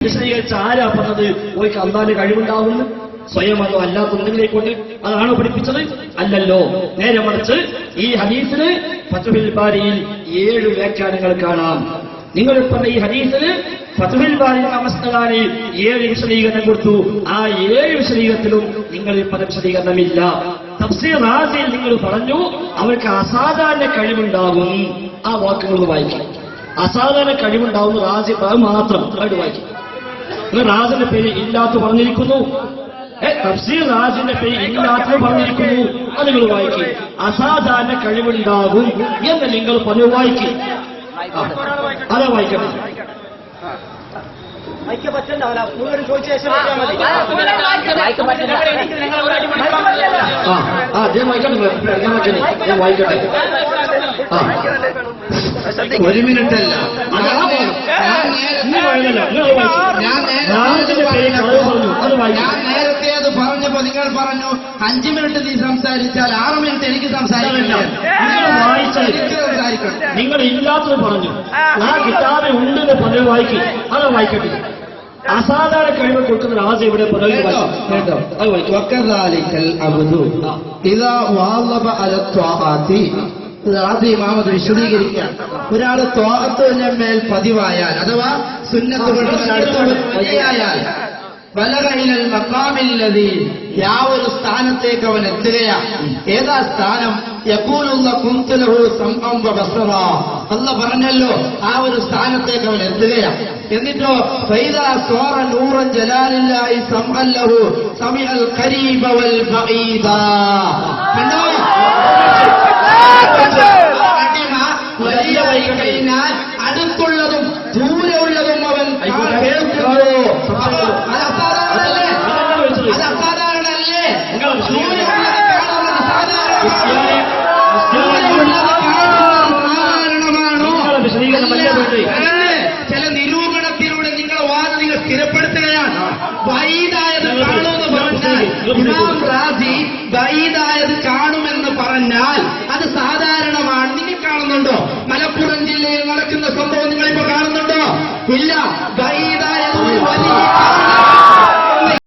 വിശദീകരിച്ച് ആരാ പറഞ്ഞത് ഓയ്ക്ക് അള്ളാന്റെ കഴിവുണ്ടാവുന്നു? സ്വയം അതോ അല്ലാത്ത എന്തെങ്കിലേക്കൊണ്ട് അതാണോ പഠിപ്പിച്ചത്? അല്ലല്ലോ. നേരെ മറിച്ച് ഈ ഹദീസിന് ഫത്ഹുൽ ബാരിയിൽ 7 വ്യാഖ്യാനങ്ങൾ കാണാം. നിങ്ങൾ പറഞ്ഞ ഈ ഹദീസിന് ഫത്ഹുൽ ബാരി അവസ്ഥകാരിൽ 7 വിശദീകരണം കൊടുത്തു. ആ 7 വിശദീകരണത്തിലും നിങ്ങൾ പല വിശദീകരണമില്ല. തഫ്സീർ റാസിയിൽ നിങ്ങൾ പറഞ്ഞു അവർക്ക് അസാധാരണ കഴിവുണ്ടാകും. ആ വാക്കുകൾ വായിക്കും. അസാധാരണ കഴിവുണ്ടാവുന്ന റാസി മാത്രം അത് വായിക്കും. റാസിന്റെ പേര് ഇല്ലാത്ത പറഞ്ഞിരിക്കുന്നു. തഫ്സീർ റാസിന്റെ പേര് ഇല്ലാത്ത പറഞ്ഞിരിക്കുന്നു. അത് നിങ്ങൾ വായിക്കും. അസാധാരണ കഴിവുണ്ടാകും എന്ന് നിങ്ങൾ പറഞ്ഞു വായിക്കും. അതാ വായിക്കണം. ഒരു മിനിറ്റ് അല്ല, ഞാൻ നേരത്തെ അത് പറഞ്ഞപ്പോ നിങ്ങൾ പറഞ്ഞു 5 മിനിറ്റ് നീ സംസാരിച്ചാൽ 6 മിനിറ്റ് എനിക്ക് സംസാരിക്കണം. നിങ്ങൾ ഇല്ലാത്തത് പറഞ്ഞു. ആ കിതാബ് ഉണ്ടെന്ന് പറഞ്ഞു വായിക്കും. അത് വായിക്കട്ടെ. അസാധാരണ കഴിവ് കൊടുക്കുന്ന റാസി ഇവിടെ ഇമാമത് വിശദീകരിക്കാൻ ഒരാള് ത്വാഅത്തിന്റെ മേൽ പതിവായാൽ അഥവാ സുന്നത്തുകളുടെ അടുത്തായാൽ ബലഗഇലൽ മഖാമില്ലദീ ഒരു സ്ഥാനത്തേക്ക് അവൻ എത്തുകയാണ്. ഏതാ സ്ഥാനം? യഖൂലുല്ല കുൻതു ലഹു സംഅൻ വബസറ. അല്ലാഹു പറഞ്ഞല്ലോ ആ ഒരു സ്ഥാനത്തേക്ക് അവൻ എത്തുകയാണ്. എന്നിട്ടോ ഫൈദാ സ്വറ നൂറൻ ജലാലില്ലാഹി സംഅൻ ലഹു സമിഅൽ ഖരീബ വൽ ബഈദ. കണ്ടോ? വലിയ വഴി കഴിഞ്ഞാൽ അടുത്തുള്ളതും ദൂരെയുള്ളതും അവൻ കേൾക്കുന്നു. അത് അസാധാരണല്ലേ? അത് അസാധാരണല്ലേ? ചില നിരൂപണത്തിലൂടെ നിങ്ങളെ വാദം നിങ്ങൾ സ്ഥിരപ്പെടുത്തുകയാണ്. വൈദായത് കാണുമെന്ന് പറഞ്ഞാൽ ഇമാം റാസി വൈദ